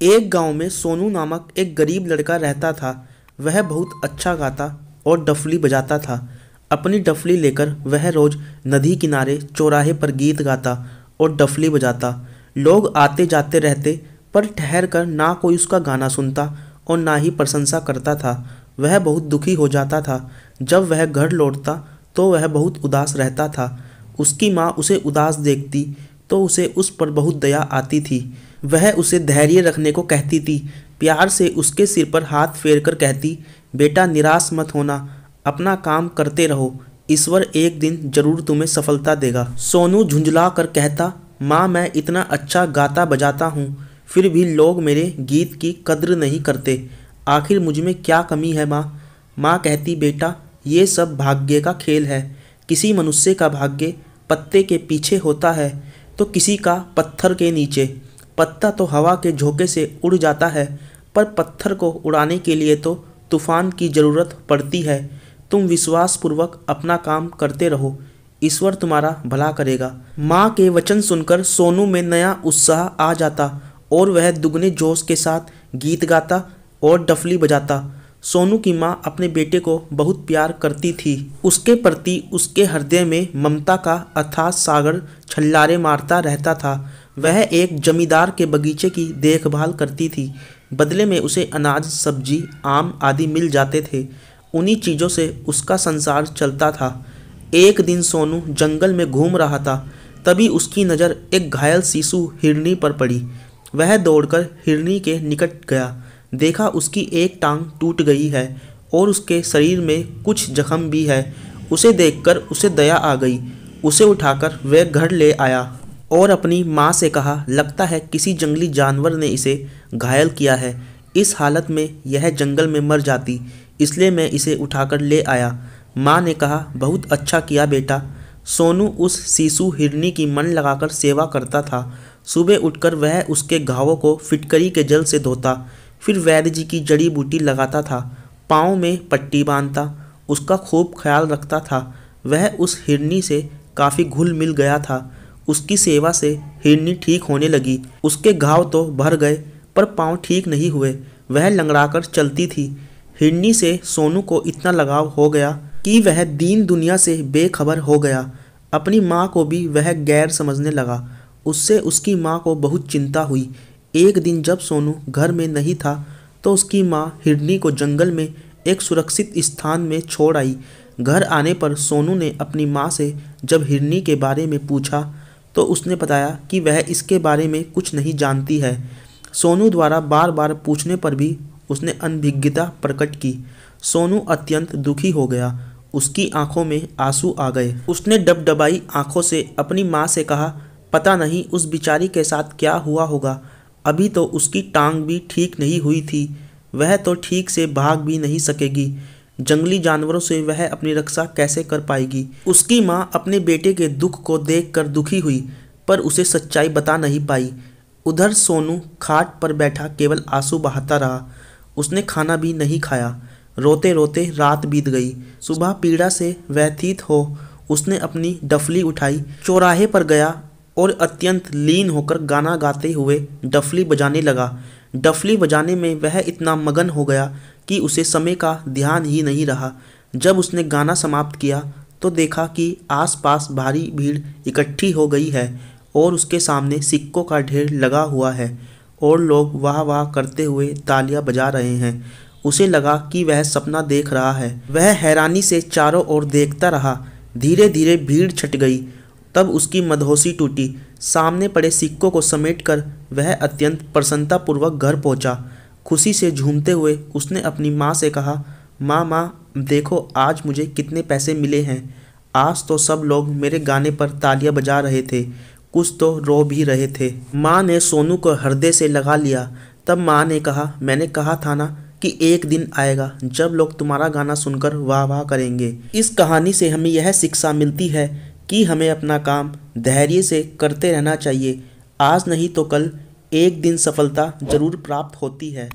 एक गांव में सोनू नामक एक गरीब लड़का रहता था। वह बहुत अच्छा गाता और डफली बजाता था। अपनी डफली लेकर वह रोज नदी किनारे चौराहे पर गीत गाता और डफली बजाता। लोग आते जाते रहते, पर ठहर कर ना कोई उसका गाना सुनता और ना ही प्रशंसा करता था। वह बहुत दुखी हो जाता था। जब वह घर लौटता तो वह बहुत उदास रहता था। उसकी माँ उसे उदास देखती तो उसे उस पर बहुत दया आती थी। वह उसे धैर्य रखने को कहती थी। प्यार से उसके सिर पर हाथ फेर कर कहती, बेटा निराश मत होना, अपना काम करते रहो, ईश्वर एक दिन जरूर तुम्हें सफलता देगा। सोनू झुंझला कर कहता, माँ मैं इतना अच्छा गाता बजाता हूँ, फिर भी लोग मेरे गीत की कद्र नहीं करते। आखिर मुझ में क्या कमी है माँ? माँ कहती, बेटा ये सब भाग्य का खेल है। किसी मनुष्य का भाग्य पत्ते के पीछे होता है तो किसी का पत्थर के नीचे। पत्ता तो हवा के झोंके से उड़ जाता है, पर पत्थर को उड़ाने के लिए तो तूफान की ज़रूरत पड़ती है। तुम विश्वासपूर्वक अपना काम करते रहो, ईश्वर तुम्हारा भला करेगा। माँ के वचन सुनकर सोनू में नया उत्साह आ जाता और वह दुगने जोश के साथ गीत गाता और डफली बजाता। सोनू की माँ अपने बेटे को बहुत प्यार करती थी। उसके प्रति उसके हृदय में ममता का अथाह सागर छल्लारे मारता रहता था। वह एक जमींदार के बगीचे की देखभाल करती थी। बदले में उसे अनाज, सब्जी, आम आदि मिल जाते थे। उन्हीं चीज़ों से उसका संसार चलता था। एक दिन सोनू जंगल में घूम रहा था, तभी उसकी नज़र एक घायल शिशु हिरनी पर पड़ी। वह दौड़कर हिरनी के निकट गया। देखा उसकी एक टांग टूट गई है और उसके शरीर में कुछ जख्म भी है। उसे देखकर उसे दया आ गई। उसे उठाकर वह घर ले आया और अपनी माँ से कहा, लगता है किसी जंगली जानवर ने इसे घायल किया है। इस हालत में यह जंगल में मर जाती, इसलिए मैं इसे उठाकर ले आया। माँ ने कहा, बहुत अच्छा किया बेटा। सोनू उस शिशु हिरनी की मन लगाकर सेवा करता था। सुबह उठकर वह उसके घावों को फिटकरी के जल से धोता, फिर वैद्य जी की जड़ी बूटी लगाता था, पाँव में पट्टी बांधता, उसका खूब ख्याल रखता था। वह उस हिरनी से काफ़ी घुल मिल गया था। उसकी सेवा से हिरनी ठीक होने लगी। उसके घाव तो भर गए, पर पाँव ठीक नहीं हुए। वह लंगड़ाकर चलती थी। हिरनी से सोनू को इतना लगाव हो गया कि वह दीन दुनिया से बेखबर हो गया। अपनी माँ को भी वह गैर समझने लगा। उससे उसकी माँ को बहुत चिंता हुई। एक दिन जब सोनू घर में नहीं था तो उसकी माँ हिरनी को जंगल में एक सुरक्षित स्थान में छोड़ आई। घर आने पर सोनू ने अपनी माँ से जब हिरनी के बारे में पूछा तो उसने बताया कि वह इसके बारे में कुछ नहीं जानती है। सोनू द्वारा बार बार पूछने पर भी उसने अनभिज्ञता प्रकट की। सोनू अत्यंत दुखी हो गया। उसकी आंखों में आंसू आ गए। उसने डबडबाई आंखों से अपनी माँ से कहा, पता नहीं उस बिचारी के साथ क्या हुआ होगा। अभी तो उसकी टांग भी ठीक नहीं हुई थी। वह तो ठीक से भाग भी नहीं सकेगी। जंगली जानवरों से वह अपनी रक्षा कैसे कर पाएगी? उसकी माँ अपने बेटे के दुख को देखकर दुखी हुई, पर उसे सच्चाई बता नहीं पाई। उधर सोनू खाट पर बैठा केवल आंसू बहाता रहा। उसने खाना भी नहीं खाया। रोते रोते रात बीत गई। सुबह पीड़ा से व्यथित हो उसने अपनी डफली उठाई, चौराहे पर गया और अत्यंत लीन होकर गाना गाते हुए डफली बजाने लगा। डफली बजाने में वह इतना मगन हो गया कि उसे समय का ध्यान ही नहीं रहा। जब उसने गाना समाप्त किया तो देखा कि आसपास भारी भीड़ इकट्ठी हो गई है और उसके सामने सिक्कों का ढेर लगा हुआ है और लोग वाह वाह करते हुए तालियां बजा रहे हैं। उसे लगा कि वह सपना देख रहा है। वह हैरानी से चारों ओर देखता रहा। धीरे धीरे भीड़ छट गई। तब उसकी मदहोशी टूटी। सामने पड़े सिक्कों को समेटकर वह अत्यंत प्रसन्नतापूर्वक घर पहुंचा। खुशी से झूमते हुए उसने अपनी माँ से कहा, माँ देखो आज मुझे कितने पैसे मिले हैं। आज तो सब लोग मेरे गाने पर तालियां बजा रहे थे, कुछ तो रो भी रहे थे। माँ ने सोनू को हृदय से लगा लिया। तब माँ ने कहा, मैंने कहा था ना कि एक दिन आएगा जब लोग तुम्हारा गाना सुनकर वाह वाह करेंगे। इस कहानी से हमें यह शिक्षा मिलती है कि हमें अपना काम धैर्य से करते रहना चाहिए। आज नहीं तो कल एक दिन सफलता जरूर प्राप्त होती है।